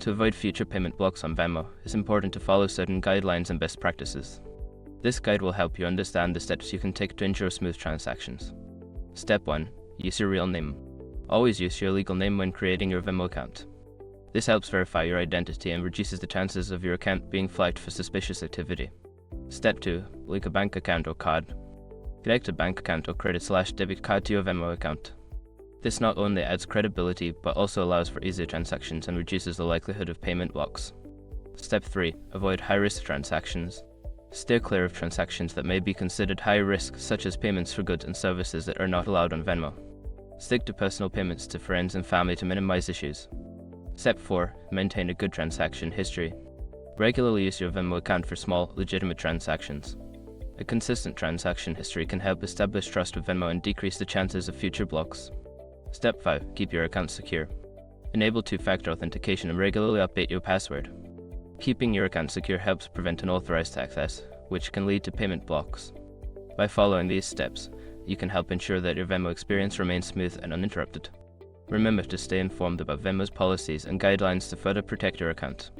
To avoid future payment blocks on Venmo, it's important to follow certain guidelines and best practices. This guide will help you understand the steps you can take to ensure smooth transactions. Step 1. Use your real name. Always use your legal name when creating your Venmo account. This helps verify your identity and reduces the chances of your account being flagged for suspicious activity. Step 2. Link a bank account or card. Connect a bank account or credit/debit card to your Venmo account. This not only adds credibility, but also allows for easier transactions and reduces the likelihood of payment blocks. Step 3. Avoid high-risk transactions. Steer clear of transactions that may be considered high risk, such as payments for goods and services that are not allowed on Venmo. Stick to personal payments to friends and family to minimize issues. Step 4. Maintain a good transaction history. Regularly use your Venmo account for small, legitimate transactions. A consistent transaction history can help establish trust with Venmo and decrease the chances of future blocks. Step 5. Keep your account secure. Enable two-factor authentication and regularly update your password. Keeping your account secure helps prevent unauthorized access, which can lead to payment blocks. By following these steps, you can help ensure that your Venmo experience remains smooth and uninterrupted. Remember to stay informed about Venmo's policies and guidelines to further protect your account.